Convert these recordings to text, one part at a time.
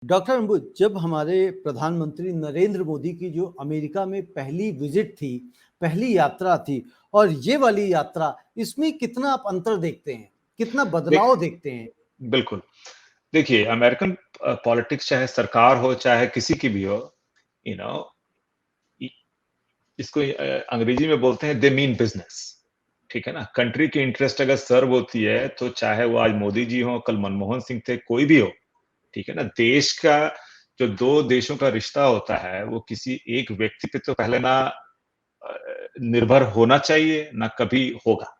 Doctor अंबुज, जब हमारे प्रधानमंत्री नरेंद्र मोदी की जो अमेरिका में पहली विजिट थी, पहली यात्रा थी, और ये वाली यात्रा, इसमें कितना आप अंतर देखते हैं, कितना देख बदलाव देखते हैं? बिल्कुल। देखिए, अमेरिकन पॉलिटिक्स चाहे सरकार हो, चाहे किसी की भी हो, यू नो इ इसको अंग्रेजी में बोलते हैं दे मीन बिज़नेस, ठीक है ना? कंट्री की इंटरेस्ट अगर सर्व होती है, तो चाहे वो आज मोदी जी हों, कल मनमोहन सिंह थे, कोई भी हो, ठीक है ना? देश का जो 2 देशों का रिश्ता होता है, वो किसी एक व्यक्ति पे तो पहले ना निर्भर होना चाहिए, ना कभी होगा,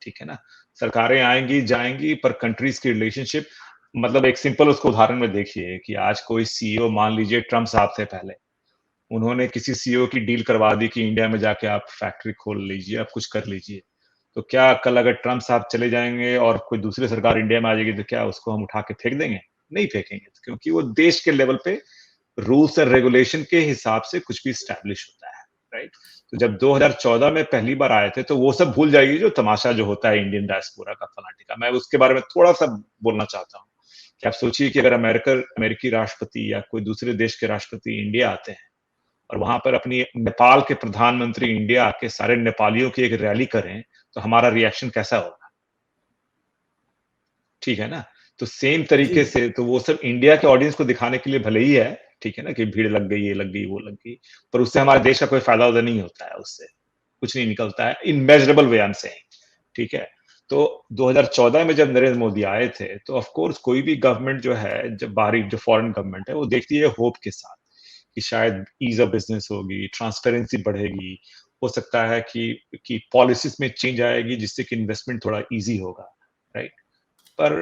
ठीक है ना? सरकारें आएँगी, जाएँगी, पर कंट्रीज़ की रिलेशनशिप मतलब एक सिंपल उसको उदाहरण में देखिए कि आज कोई सीईओ मान लीजिए ट्रम्प साहब थे पहले, उन्होंने किसी सीईओ की डील करवा दी कि इंडिया में जाके आप फैक्ट्री खोल लीजिए, आप कुछ कर लीजिए। तो क्या कल अगर ट्रम्प साहब चले जाएँगे और कोई दूसरी सरकार इंडिया में आ जाएगी, तो क्या उसको हम उठा के फेंक देंगे? नहीं फेंकेंगे, क्योंकि वो देश के लेवल पे रूल्स एंड रेगुलेशन के हिसाब से कुछ भी एस्टैब्लिश होता है, राइट? तो जब 2014 में पहली बार आए थे, तो वो सब भूल जाइए जो तमाशा जो होता है इंडियन डायस्पोरा का फलाने मैं उसके बारे में थोड़ा-सा बोलना चाहता हूँ, कि आप सोचिए कि अगर अमेरिकी राष्ट्रपति या कोई दूसरे देश के राष्ट्रपति इंडिया आते हैं और वहाँ पर अपनी नेपाल के प्रधानमंत्री इंडिया आके सारे नेपालियों की एक रैली करें, तो हमारा रिएक्शन कैसा होगा? ठीक है ना? तो सेम तरीके जी। से तो वो सब इंडिया के ऑडियंस को दिखाने के लिए भले ही है, ठीक है ना? कि भीड़ लग गई, ये लग गई, वो लग गई, पर उससे हमारे देश का कोई फ़ायदा नहीं होता है उससे, कुछ नहीं निकलता है in measurable way I am saying, ठीक है? तो 2014 में जब नरेंद्र मोदी आए थे, तो ऑफ कोर्स कोई भी गवर्नमेंट जो है, जब बाहरी जो फॉरेन गवर्नमेंट है, वो देखती है होप के साथ, कि शायद ईज़ ऑफ बिज़नेस होगी, ट्रांसपेरेंसी बढ़ेगी, हो सकता है कि पॉलिसीज़ में चेंज आएगी जिससे कि इन्वेस्टमेंट थोड़ा ईज़ी होगा, राइट? पर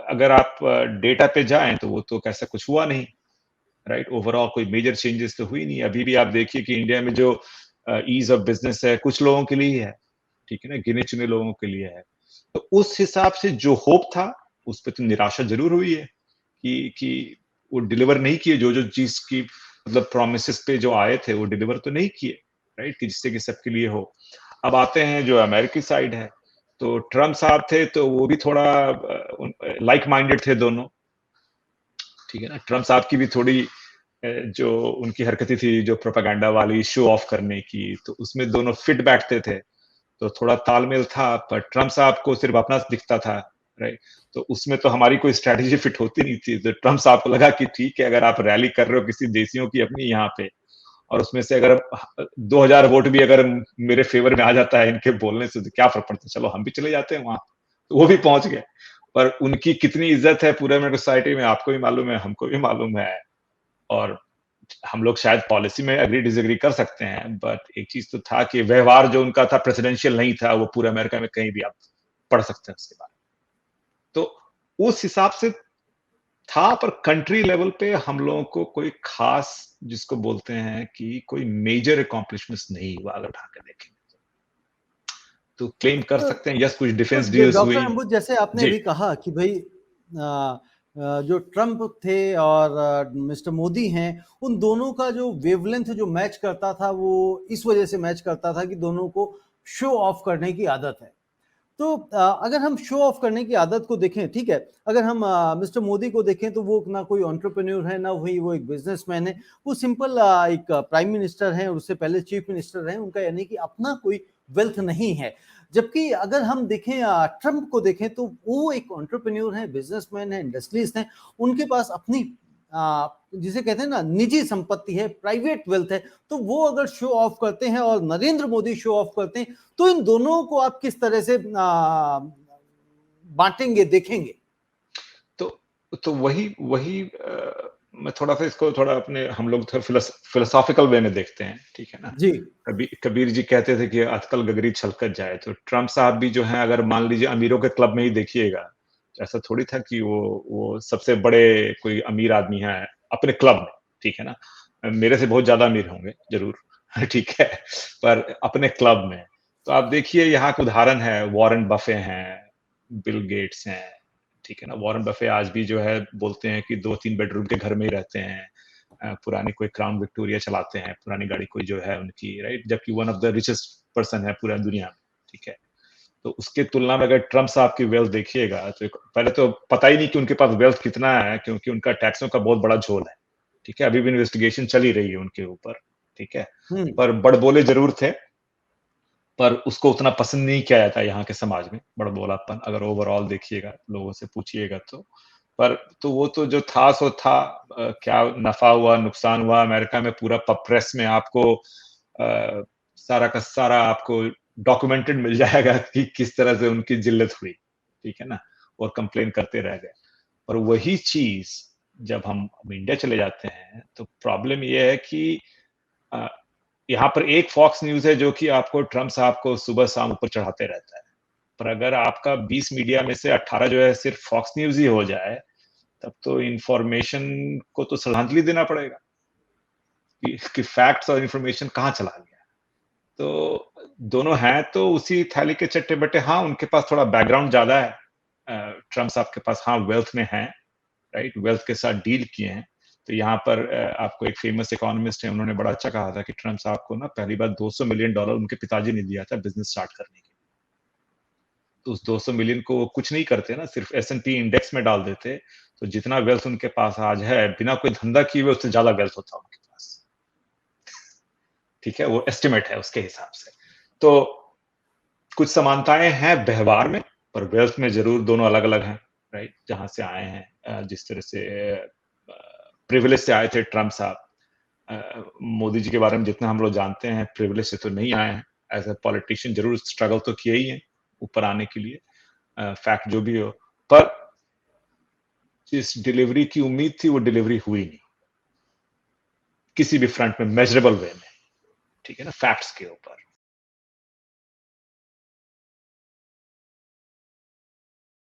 अगर आप डेटा पे जाएँ तो वो तो कैसा कुछ हुआ नहीं, राइट? ओवरऑल कोई मेजर चेंजेस तो हुई नहीं। अभी भी आप देखिए कि इंडिया में जो ईज़ ऑफ बिज़नेस है, कुछ लोगों के लिए ही है, ठीक है ना? गिने-चुने लोगों के लिए है। तो उस हिसाब से जो होप था, उस पे तो निराशा ज़रूर हुई है कि वो डिलीवर नहीं किए जो-जो चीज़ की मतलब प्रोमिसेस पे जो आए थे, वो डिलीवर तो नहीं किए, राइट? कि जिससे कि सबके लिए हो। अब आते हैं जो अमेरिकी साइड है, तो ट्रम्प साहब थे तो वो भी थोड़ा लाइक माइंडेड थे दोनों, ठीक है ना? ट्रम्प साहब की भी थोड़ी जो उनकी हरकतें थी जो प्रोपेगेंडा वाली शो ऑफ करने की, तो उसमें दोनों फिट बैठते थे। तो थोड़ा तालमेल था, पर ट्रम्प साहब को सिर्फ अपना दिखता था, राइट? तो उसमें तो हमारी कोई स्ट्रैटेजी फिट होती नहीं थी। तो ट्रम्प साहब को लगा कि ठीक है, अगर आप रैली कर रहे हो किसी देशियों की अपनी यहाँ पे और उसमें से अगर 2000 वोट भी अगर मेरे फेवर में आ जाता है इनके बोलने से, तो क्या फ़र्क पड़ता है? चलो हम भी चले जाते हैं वहाँ। तो वो भी पहुँच गए। पर उनकी कितनी इज़्ज़त है पूरे अमेरिकन सोसाइटी में आपको भी मालूम है, हमको भी मालूम है और हम लोग शायद पॉलिसी में एग्री डिसएग्री कर सकते हैं, बट एक चीज़ तो था कि व्यवहार जो उनका था प्रेसिडेंशियल नहीं था, वो पूरे अमेरिका में कहीं भी आप पढ़ सकते हैं उसके बारे में। तो उस हिसाब से था, पर कंट्री लेवल पे हम लोगों को कोई खास जिसको बोलते हैं कि कोई मेजर अकॉम्प्लिशमेंट्स नहीं हुआ अगर उठा के देखेंगे तो। तो क्लेम कर तो सकते हैं यस कुछ तो डिफेंस डील्स डॉक्टर हुई। अंबुज, जैसे आपने जी, अभी कहा कि भाई जो ट्रम्प थे और मिस्टर मोदी हैं, उन दोनों का जो वेवलेंथ जो मैच करता था, वो इस वजह से मैच करता था कि दोनों को शो ऑफ करने की आदत है। तो अगर हम शो ऑफ करने की आदत को देखें, ठीक है, अगर हम मिस्टर मोदी को देखें तो वो ना कोई एंटरप्रेन्योर है, ना वही वो एक बिजनेसमैन है। वो सिंपल एक प्राइम मिनिस्टर हैं, उससे पहले चीफ मिनिस्टर हैं, उनका यानी कि अपना कोई वेल्थ नहीं है। जबकि अगर हम देखें ट्रम्प को देखें तो वो एक एंटरप्रेन्योर हैं, बिजनेसमैन हैं, इंडस्ट्रियलिस्ट हैं। उनके पास अपनी जिसे कहते हैं ना निजी संपत्ति है, प्राइवेट वेल्थ है। तो वो अगर शो ऑफ करते हैं और नरेंद्र मोदी शो ऑफ करते हैं, तो इन दोनों को आप किस तरह से बांटेंगे, देखेंगे? तो वही वही मैं थोड़ा-सा इसको थोड़ा अपने हम लोग थोड़ा फिलोसॉफिकल वे में देखते हैं, ठीक है ना? जी। कबीर जी कहते थे कि अटकल गगरी छलकत जाए, तो ट्रम्प साहब भी जो हैं अगर मान लीजिए अमीरों के क्लब में ही देखिएगा, तो ऐसा थोड़ी था कि वो सबसे बड़े कोई अमीर आदमी हैं अपने क्लब में, ठीक है ना? मेरे से बहुत ज़्यादा अमीर होंगे, ज़रूर, ठीक है? पर अपने क्लब में। तो आप देखिए यहाँ का उदाहरण है वॉरेन बफे हैं, बिल गेट्स हैं, ठीक है ना? वॉरेन बफे आज भी जो है बोलते हैं कि 2-3 बेडरूम के घर में ही रहते हैं। पुरानी कोई क्राउन विक्टोरिया चलाते हैं, पुरानी गाड़ी कोई जो है उनकी, राइट? जबकि one of the richest person है पूरा दुनिया में, ठीक है? तो उसके तुलना में अगर ट्रम्प साहब की वेल्थ देखिएगा तो पहले तो पता ही नहीं कि उनके पास वेल्थ कितना है, क्योंकि उनका टैक्सों का बहुत बड़ा झोल है, ठीक है, अभी भी इन्वेस्टिगेशन चल ही रही है उनके ऊपर, ठीक है, पर बड़बोले जरूर थे, पर उसको उतना पसंद नहीं किया जाता यहाँ के समाज में, बड़बोलापन, अगर ओवरऑल देखिएगा, लोगों से पूछिएगा तो। पर तो वो तो जो था सो था, क्या नफा हुआ, नुकसान हुआ, अमेरिका में पूरा प्रेस में आपको सारा का सारा आपको डॉक्यूमेंटेड मिल जाएगा कि किस तरह से उनकी जिल्लत हुई, ठीक है ना, और कंप्लेन करते रह गए। और वही चीज जब हम इंडिया चले जाते हैं तो प्रॉब्लम ये है कि यहाँ पर एक फॉक्स न्यूज है जो कि आपको ट्रम्प साहब को सुबह शाम ऊपर चढ़ाते रहता है, पर अगर आपका 20 मीडिया में से 18 जो है सिर्फ फॉक्स न्यूज ही हो जाए, तब तो इंफॉर्मेशन को तो श्रद्धांजलि देना पड़ेगा कि फैक्ट्स और इंफॉर्मेशन कहाँ चला गया। तो दोनों हैं तो उसी थाली के चट्टे बट्टे। हाँ, उनके पास थोड़ा बैकग्राउंड ज्यादा है, ट्रम्प साहब के पास, हाँ, वेल्थ में है, राइट, वेल्थ के साथ डील किए हैं। तो यहाँ पर आपको एक फेमस इकोनॉमिस्ट है, उन्होंने बड़ा अच्छा कहा था कि ट्रम्प साहब को ना पहली बार $200 मिलियन उनके पिताजी ने दिया था बिजनेस स्टार्ट करने के लिए। तो उस 200 मिलियन को वो कुछ नहीं करते ना, सिर्फ S&P इंडेक्स में डाल देते, तो जितना वेल्थ उनके पास आज है, बिना कोई धंधा किए हुए उससे ज्यादा वेल्थ होता उनके पास, ठीक है, वो एस्टिमेट है उसके हिसाब से। तो कुछ समानताएं हैं व्यवहार में, पर वेल्थ में जरूर दोनों अलग अलग हैं, राइट, जहां से आए हैं, जिस तरह से प्रिविलेज से आए थे ट्रम्प साहब। मोदी जी के बारे में जितना हम लोग जानते हैं, प्रिविलेज से तो नहीं आए हैं, एज ए पॉलिटिशियन जरूर स्ट्रगल तो किए ही हैं ऊपर आने के लिए, फैक्ट जो भी हो, पर जिस डिलीवरी की उम्मीद थी वो डिलीवरी हुई नहीं किसी भी फ्रंट में, मेजरेबल वे में, ठीक है ना, फैक्ट्स के ऊपर।